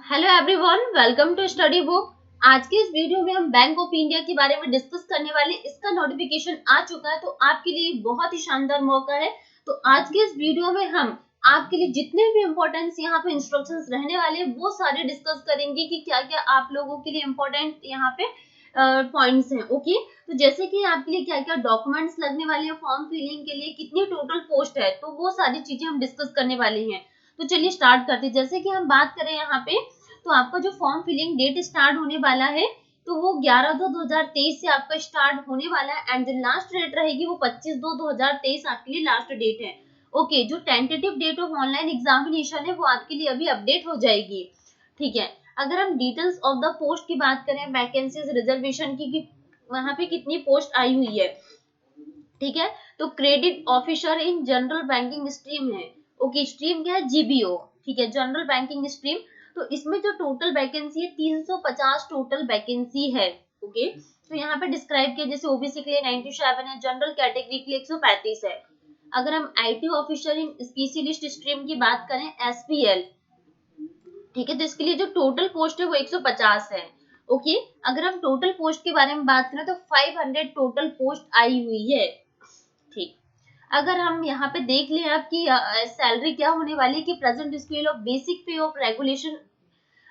Hello everyone, welcome to study book. आज के इस वीडियो में हम बैंक ऑफ इंडिया के बारे में डिस्कस करने वाले। इसका नोटिफिकेशन आ चुका है, तो आपके लिए बहुत ही शानदार मौका है। तो आज के इस वीडियो में हम आपके लिए जितने भी इम्पोर्टेंट यहाँ पे इंस्ट्रक्शंस रहने वाले हैं वो सारे डिस्कस करेंगे कि क्या क्या आप लोगों के लिए इम्पोर्टेंट यहाँ पे पॉइंट्स हैं। ओके, तो जैसे कि आपके लिए क्या क्या डॉक्यूमेंट्स लगने वाले हैं फॉर्म फिलिंग के लिए, कितनी टोटल पोस्ट है, तो वो सारी चीजें हम डिस्कस करने वाले हैं। तो चलिए स्टार्ट करते हैं। जैसे कि हम बात करें यहाँ पे, तो आपका जो फॉर्म फिलिंग डेट स्टार्ट होने वाला है तो वो 11/2/2023 से आपका स्टार्ट होने वाला है एंड जो लास्ट डेट रहेगी वो 25/2/2023 आपके लिए लास्ट डेट है। ओके, जो tentative date of online examination है वो आपके लिए अभी अपडेट हो जाएगी। ठीक है, अगर हम डिटेल्स ऑफ द पोस्ट की बात करें, वैकेंसीज रिजर्वेशन की वहां पे कितनी पोस्ट आई हुई है। ठीक है, तो credit officer in general banking stream है। ओके, स्ट्रीम क्या है? जीबीओ। ठीक है, जनरल बैंकिंग स्ट्रीम। तो इसमें जो टोटल वैकेंसी है 350 टोटल वैकेंसी है। ओके, तो यहाँ पे डिस्क्राइब किया, जैसे ओबीसी के लिए 97 है, जनरल कैटेगरी के लिए 135 है। अगर हम IT officer in specialist stream की बात करें, एसपीएल, ठीक है, तो इसके लिए जो टोटल पोस्ट है वो 150 है। ओके, अगर हम टोटल पोस्ट के बारे में बात करें तो 500 टोटल पोस्ट आई हुई है। ठीक, अगर हम यहाँ पे देख लें आपकी सैलरी क्या होने वाली है कि प्रेजेंट स्केल ऑफ बेसिक पे ऑफ रेगुलेशन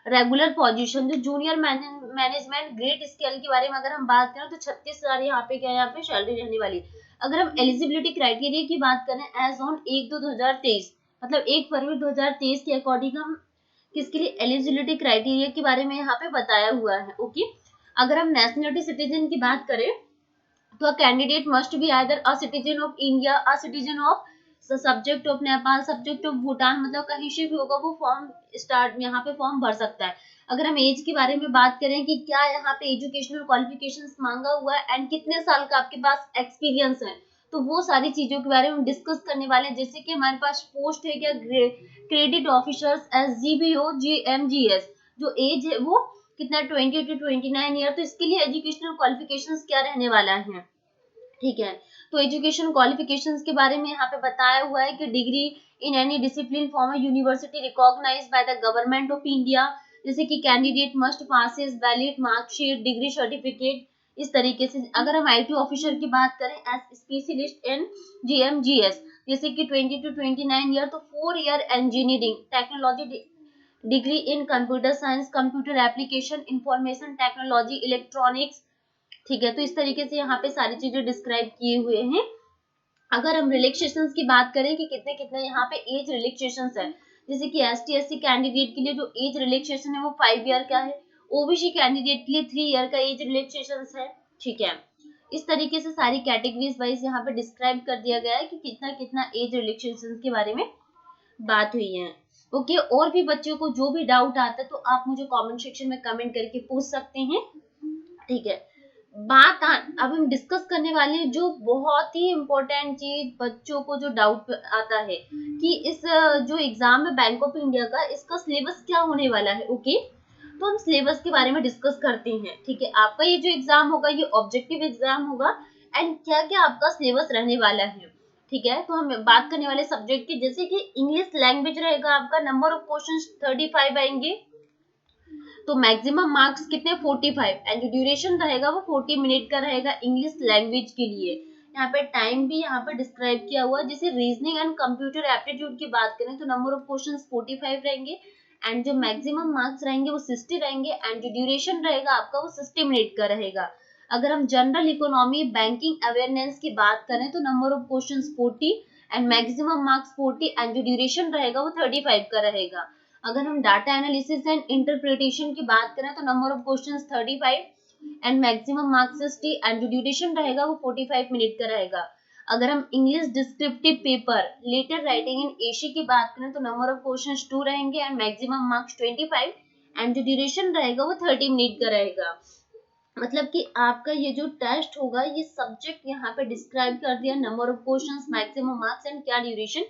रेगुलर पोजीशन, जो जूनियर मैनेजमेंट ग्रेड स्केल के बारे में अगर हम बात करें तो 36,000 यहाँ पे क्या है, यहाँ पे सैलरी रहने वाली। अगर हम एलिजिबिलिटी क्राइटेरिया की बात करें, एज ऑन 1/2/2023, मतलब 1 फरवरी 2023 के अकॉर्डिंग हम किसके लिए एलिजिबिलिटी क्राइटेरिया के बारे में यहाँ पे बताया हुआ है। ओके, अगर हम नेशनलिटी सिटीजन की बात करें तो a candidate must be either a citizen of India, a citizen of subject of Nepal, subject of Bhutan, मतलब कहीं से भी होगा वो फॉर्म स्टार्ट यहाँ पे फॉर्म भर सकता है। अगर हम एज के बारे में बात करें कि क्या यहाँ पे एजुकेशनल क्वालिफिकेशंस मांगा हुआ है एंड कितने साल का आपके पास एक्सपीरियंस है, तो वो सारी चीजों के बारे में डिस्कस करने वाले हैं। जैसे कि हमारे पास पोस्ट है क्या, क्रेडिट ऑफिसर्स एस जीबीओ जीएमजीएस, जो एज है वो कितना, 20 to 29 ईयर। तो इसके लिए एजुकेशनल क्वालिफिकेशंस क्या रहने वाला है। ठीक है, तो एजुकेशन क्वालिफिकेशंस के बारे में यहाँ पे बताया हुआ है कि degree in any discipline from a university recognized by the government of India, जैसे कि candidate must passes valid marksheet, degree certificate, इस तरीके से। अगर हम आईटी ऑफिसर की बात करें एज स्पेशलिस्ट इन जीएमजीएस, जैसे कि 20 to 29 ईयर, तो 4 year engineering technology degree in computer science, computer application, information technology, electronics. ठीक है, तो इस तरीके से यहाँ पे सारी चीजें डिस्क्राइब किए हुए हैं। अगर हम रिलैक्सेशंस की बात करें कि कितने कितने यहाँ पे एज रिलैक्सेशंस है, जैसे कि एसटी एससी कैंडिडेट के लिए जो एज रिलैक्सेशन है वो 5 ईयर का है, ओबीसी कैंडिडेट के लिए 3 ईयर का एज रिलैक्सेशन है। ठीक है, इस तरीके से सारी कैटेगरीज वाइज यहाँ पे डिस्क्राइब कर दिया गया है कि कितना कितना एज रिलैक्सेशन के बारे में बात हुई है। ओके, और भी बच्चों को जो भी डाउट आता है तो आप मुझे कमेंट सेक्शन में कमेंट करके पूछ सकते हैं। ठीक है, अब हम डिस्कस करने वाले हैं जो बहुत ही इम्पोर्टेंट चीज बच्चों को जो डाउट आता है कि इस जो एग्जाम है बैंक ऑफ इंडिया का, इसका सिलेबस क्या होने वाला है। ओके, तो हम सिलेबस के बारे में डिस्कस करते हैं। ठीक है, आपका ये जो एग्जाम होगा ये ऑब्जेक्टिव एग्जाम होगा एंड क्या क्या आपका सिलेबस रहने वाला है। ठीक है, तो हम बात करने वाले सब्जेक्ट की, जैसे कि इंग्लिश लैंग्वेज रहेगा आपका, नंबर ऑफ क्वेश्चंस 35 आएंगे, तो मैक्सिमम मार्क्स कितने, 45 एंड जो ड्यूरेशन रहेगा वो 40 मिनट का रहेगा इंग्लिश लैंग्वेज के लिए। यहाँ पे टाइम भी यहाँ पे डिस्क्राइब किया हुआ है। जैसे रीजनिंग एंड कंप्यूटर एप्टीट्यूड की बात करें तो नंबर ऑफ क्वेश्चंस 45 रहेंगे एंड जो मैक्सिमम मार्क्स रहेंगे वो 60 रहेंगे एंड जो ड्यूरेशन रहेगा आपका वो 60 मिनट का रहेगा। अगर हम जनरल इकोनॉमी बैंकिंग अवेयरनेस की बात करें तो number of questions 40 and maximum marks 40 and जो ड्यूरेशन रहेगा वो 35 का रहेगा। अगर हम डाटा एनालिसिस एंड इंटरप्रिटेशन की बात करें तो number of questions 35 and maximum marks 60 and जो ड्यूरेशन रहेगा वो 45 मिनट का रहेगा। अगर हम English descriptive paper letter writing in essay की बात करें तो नंबर ऑफ क्वेश्चंस 2 रहेंगे एंड मैक्सिमम मार्क्स 25 एंड जो ड्यूरेशन रहेगा वो 30 मिनट का रहेगा। मतलब कि आपका ये जो टेस्ट होगा ये सब्जेक्ट यहाँ पे डिस्क्राइब कर दिया, number of questions, maximum marks and क्या ड्यूरेशन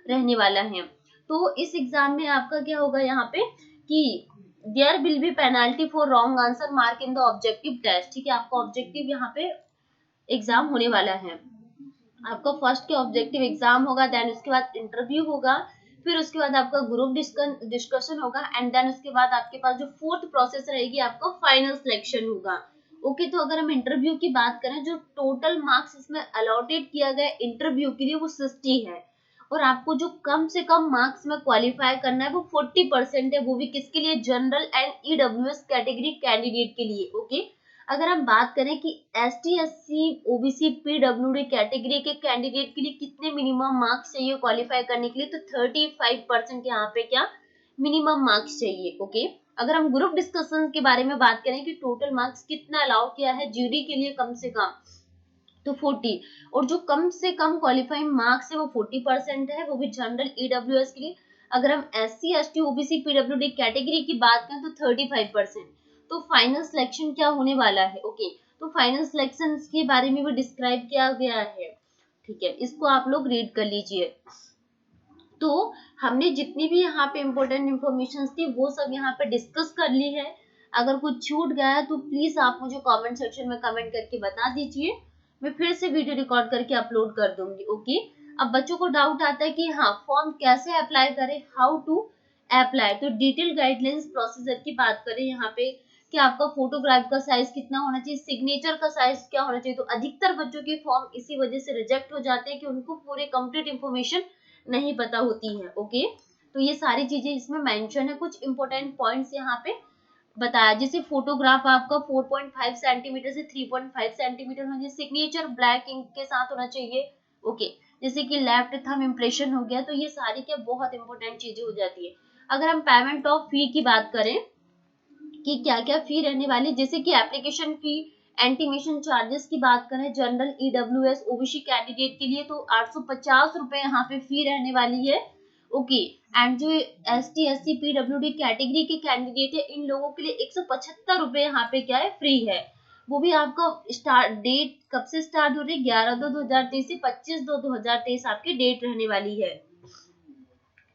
रहने वाला है। तो इस एग्जाम में आपका क्या होगा यहाँ पे कि there will be penalty for wrong answer mark in the objective test. ठीक है, आपका ऑब्जेक्टिव यहाँ पे एग्जाम होने वाला है। आपका फर्स्ट के ऑब्जेक्टिव एग्जाम होगा, देन उसके बाद इंटरव्यू होगा, फिर उसके बाद आपका ग्रुप डिस्कशन होगा एंड देन उसके बाद आपके पास जो फोर्थ प्रोसेस रहेगी आपका फाइनल सिलेक्शन होगा। ओके, तो अगर हम इंटरव्यू की बात करें, जो टोटल मार्क्स इसमें अलॉटेड किया गया इंटरव्यू के लिए वो 60 है, और आपको जो कम से कम मार्क्स में क्वालिफाई करना है वो 40% है, वो भी किसके लिए, general and EWS category candidate के लिए। ओके, अगर हम बात करें कि ST, SC, OBC, PWD category के कैंडिडेट के लिए कितने मिनिमम मार्क्स चाहिए क्वालिफाई करने के लिए, तो 35% यहाँ पे क्या मिनिमम मार्क्स चाहिए। ओके, अगर हम ग्रुप डिस्कशन के बारे में बात करें कि टोटल मार्क्स कितना अलाउ किया है जीडी के लिए कम से कम, तो 40, और जो कम से कम क्वालिफाइंग मार्क्स है वो 40% है, वो भी जनरल ईडब्ल्यूएस के लिए। अगर हम SC, ST, OBC, PWD category की बात करें तो 35%। तो फाइनल सिलेक्शन क्या होने वाला है। ओके, तो फाइनल सिलेक्शन के बारे में भी डिस्क्राइब किया गया है, ठीक है, इसको आप लोग रीड कर लीजिए। तो हमने जितनी भी यहाँ पे इम्पोर्टेंट इंफॉर्मेशन थी वो सब यहाँ पे डिस्कस कर ली है। अगर कुछ छूट गया है तो प्लीज आप मुझे कमेंट सेक्शन में कमेंट करके बता दीजिए, मैं फिर से वीडियो रिकॉर्ड करके अपलोड कर दूंगी। ओके, अब बच्चों को डाउट आता है कि हाँ फॉर्म कैसे अप्लाई करें, हाउ टू अप्लाई, तो डिटेल गाइडलाइंस प्रोसीजर की बात करें यहाँ पे कि आपका फोटोग्राफ का साइज कितना होना चाहिए, सिग्नेचर का साइज क्या होना चाहिए। तो अधिकतर बच्चों के फॉर्म इसी वजह से रिजेक्ट हो जाते हैं कि उनको पूरे कंप्लीट इन्फॉर्मेशन नहीं पता होती है। ओके, तो ये सारी चीजें इसमें मेंशन है, कुछ इंपॉर्टेंट पॉइंट्स यहाँ पे बताया, जैसे फोटोग्राफ आपका 4.5 सेंटीमीटर से 3.5 सेंटीमीटर होना चाहिए, सिग्नेचर ब्लैक इंक के साथ होना चाहिए। ओके, जैसे कि लेफ्ट थंब इम्प्रेशन हो गया, तो ये सारी क्या बहुत इंपॉर्टेंट चीजें हो जाती है। अगर हम पेमेंट ऑफ फी की बात करें कि क्या क्या फी रहने वाली, जैसे कि एप्लीकेशन फी, एंटीमेशन चार्जेस की बात करें जनरल ईडब्ल्यूएस ओबीसी कैंडिडेट के लिए तो 850 रुपए यहाँ पे फी रहने वाली है। ओके, एंड जो एसटी, एससी, पीडब्ल्यूडी कैटेगरी के कैंडिडेट है इन लोगों के लिए 175 रुपए यहाँ पे क्या है फ्री है। वो भी आपका स्टार्ट डेट कब से स्टार्ट हो रही है, 11/2/2023 से 25/2/2023 आपकी डेट रहने वाली है।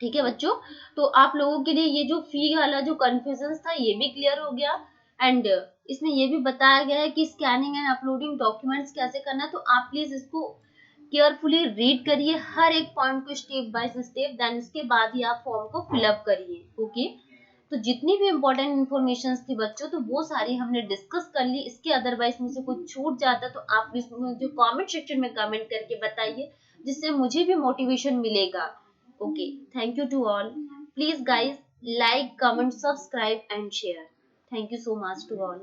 ठीक है बच्चों, तो आप लोगों के लिए ये जो फी वाला जो कंफ्यूजन था ये भी क्लियर हो गया, एंड इसमें ये भी बताया गया है कि स्कैनिंग एंड अपलोडिंग डॉक्यूमेंट्स कैसे करना है। तो आप प्लीज इसको केयरफुली रीड करिए हर एक पॉइंट को स्टेप बाय स्टेप, देन इसके बाद ही आप फॉर्म को फिलअप करिए। ओके, तो जितनी भी इम्पोर्टेंट इन्फॉर्मेशन थी बच्चों तो वो सारी हमने डिस्कस कर ली। इसके अदरवाइज मुझे कुछ छूट जाता तो आप जो कमेंट सेक्शन में कमेंट करके बताइए, जिससे मुझे भी मोटिवेशन मिलेगा। Okay, thank you to all. Please guys like, comment, subscribe and share. Thank you so much to all.